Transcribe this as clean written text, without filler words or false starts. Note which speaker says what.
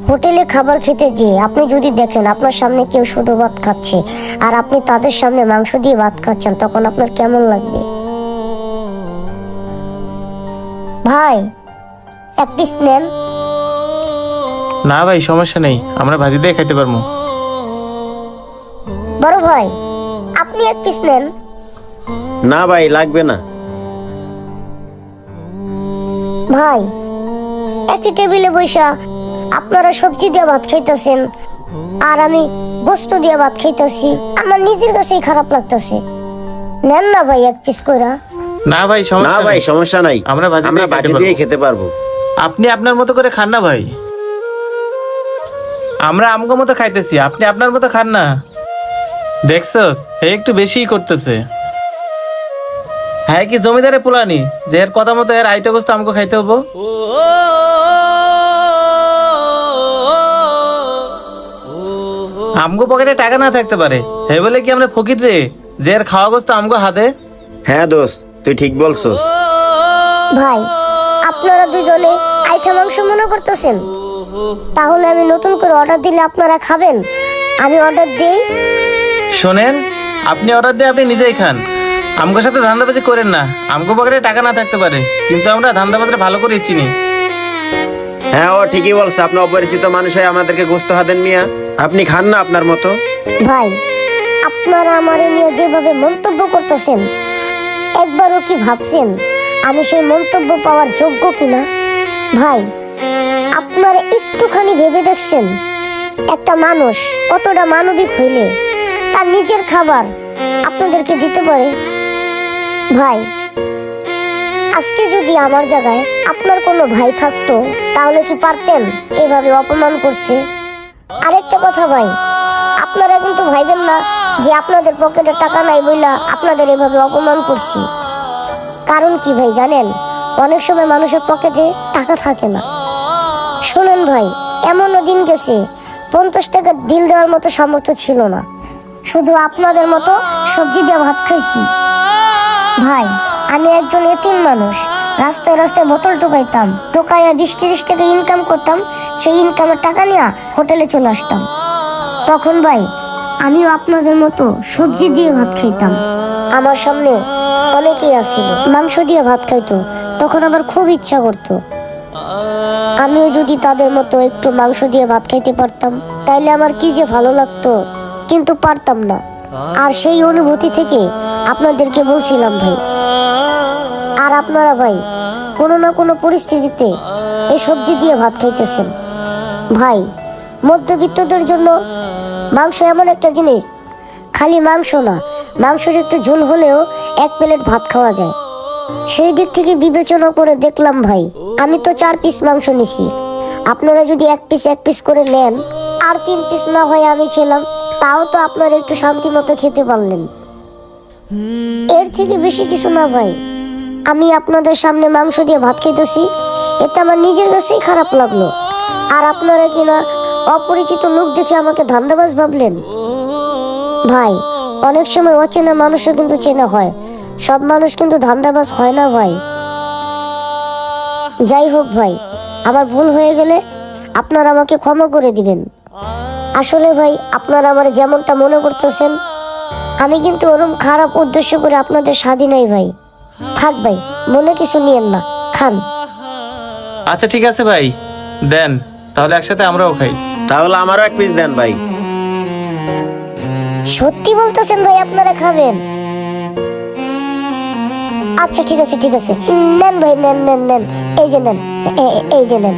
Speaker 1: হোটেলে খাবার খেতে যেয়ে আপনি যদি দেখেন আপনার সামনে কেউ শুধু ভাত খাচ্ছে আর আপনি তাদের সামনে মাংস দিয়ে ভাত খাচ্ছেন, তখন আপনার কেমন লাগবে? ভাই, এক পিস নেন।
Speaker 2: না ভাই, সমস্যা নেই, আমরা ভাজি দিয়ে খাইতে পারবো।
Speaker 1: বড় ভাই, আপনি এক পিস নেন।
Speaker 3: না ভাই, লাগবে না।
Speaker 1: ভাই, একই টেবিলে বসা আপনারা সবজি দিয়ে ভাত খাইতেছেন আর আমি গোস্ত দিয়ে ভাত খাইতেছি, আমার নিজের কাছেই খারাপ লাগতেছে। নেন না ভাই এক পিস কইরা।
Speaker 2: না ভাই,
Speaker 3: না
Speaker 2: সমস্যা
Speaker 3: ভাই,
Speaker 2: নেই,
Speaker 3: সমস্যা নাই,
Speaker 2: আমরা ভাজি
Speaker 3: আমরা
Speaker 2: দিয়ে
Speaker 3: ভাজি
Speaker 2: খেতে
Speaker 3: দিয়ে
Speaker 2: পারবো।
Speaker 3: খেতে পারবো।
Speaker 2: আপনি আপনার মতো করে খান না ভাই, আমরা আমগো মতো খাইতেছি, আপনি আপনার মতো খান না। দেখছস, এই একটু বেশিই করতেছে। হ্যাঁ, কি জমিদারে পোলানি যে এর কথা মতো এর আইটা গোস্ত আমগো খাইতে হবো? আমগো পকেটে টাকা না থাকতে পারে, হে বলে কি আমরা ফকির রে যে এর খাওয়া গোস্ত আমগো হাতে?
Speaker 3: হ্যাঁ দোস্ত, তুই ঠিক বলছস।
Speaker 1: ভাই, আপনারা দুজনে আইটা মাংস মনে করতেছেন? তাহলে আমি নতুন করে অর্ডার দিলে আপনারা খাবেন? আমি অর্ডার দেই।
Speaker 2: শোনেন, আপনি অর্ডার দিয়ে আপনি নিজেই খান, আমগোর সাথে ধান্দাবাজি করেন না। আমগো পকেটে টাকা না থাকতে পারে, কিন্তু আমরা ধান্দাবাজরা ভালো করে চিনি।
Speaker 3: হ্যাঁ, ও ঠিকই বলছে। আপনি অপরিচিত মানুষ হয়ে আমাদেরকে গোস্ত হাতেন মিয়া, আপনি খান না আপনার মতো।
Speaker 1: ভাই, আপনারা আমারে নিয়ে যেভাবে মন্তব্য করতেছেন, একবারও কি ভাবছেন আমি সেই মন্তব্য পাওয়ার যোগ্য কিনা? ভাই, আপনারা একটুখানি ভেবে দেখছেন একটা মানুষ কতটা মানবিক হইলে তার নিজের খাবার আপনাদেরকে দিতে পারে? ভাই, আজকে যদি আমার জায়গায় আপনার কোনো ভাই থাকতো, তাহলে কি পারতেন এভাবে অপমান করতে? আরেকটা কথা ভাই, আপনারা কিন্তু ভাইবেন না যে আপনাদের পকেটে টাকা নাই বইলা আপনাদের এভাবে অপমান করছি। কারণ কি ভাই জানেন, অনেক সময় মানুষের পকেটে টাকা থাকে না। শুনুন ভাই, এমনও দিন গেছে 50 টাকা বিল দেওয়ার মতো সামর্থ্য ছিল না, শুধু আপনাদের মতো সবজি দিয়ে ভাত খাইছি। ভাই, আমি একজন এতিম মানুষ, রাস্তায় রাস্তায় বোতল টোকাইতাম, টোকাইয়া 20-30 টাকা ইনকাম করতাম, সেই ইনকামের টাকা নিয়ে হোটেলে চলে আসতাম। তখন ভাই আমিও আপনাদের মতো সবজি দিয়ে ভাত খাইতাম। আমার সামনে অনেকেই আসছিল মাংস দিয়ে ভাত খাইতো, তখন আমার খুব ইচ্ছা করতো আমিও যদি তাদের মতো একটু মাংস দিয়ে ভাত খাইতে পারতাম, তাইলে আমার কি যে ভালো লাগতো, কিন্তু পারতাম না। আর সেই অনুভূতি থেকে আপনাদেরকে বলছিলাম ভাই। আর আপনারা ভাই কোনো না কোনো পরিস্থিতিতে এই সবজি দিয়ে ভাত খাইতেছেন। ভাই, মধ্যবিত্তদের জন্য মাংস এমন একটা জিনিস, খালি মাংস না, মাংসের একটু ঝোল হলেও এক প্লেট ভাত খাওয়া যায়। সেই দিক থেকে বিবেচনা করে দেখলাম ভাই, আমি তো 4 পিস মাংস নিছি, আপনারা যদি এক পিস করে নেন আর 3 পিস না হয় আমি খেলাম, তাও তো আপনারা একটু শান্তি মতো খেতে পারলেন। এর থেকে বেশি কিছু না ভাই, আমি আপনাদের সামনে মাংস দিয়ে ভাত খেতেছি, এতে আমার নিজের কাছেই খারাপ লাগলো। আর আপনারা কিনা অপরিচিত লোক দেখে আমাকে ধান্দাবাজ ভাবলেন। ভাই, অনেক সময় অচেনা মানুষও কিন্তু চেনা হয়, সব মানুষ কিন্তু ধান্দাবাজ হয় না ভাই। যাই হোক ভাই, আমার ভুল হয়ে গেলে আপনারা আমাকে ক্ষমা করে দিবেন। আসলে ভাই, আপনারা আমার যেমনটা মনে করতেছেন, আমি কিন্তু ওরকম খারাপ উদ্দেশ্য করে আপনাদের স্বাধী নাই ভাই। থাক ভাই, মনে কিছু নিয়েন না, খান।
Speaker 2: আচ্ছা ঠিক আছে ভাই, দেন তাহলে একসাথে আমরাও খাই।
Speaker 3: তাহলে আমারও এক পিস দেন ভাই।
Speaker 1: সত্যি বলতেছেন ভাই আপনারা খাবেন? আচ্ছা ঠিক আছে, নেন ভাই, নেন, এই যে নেন, এই যে নেন।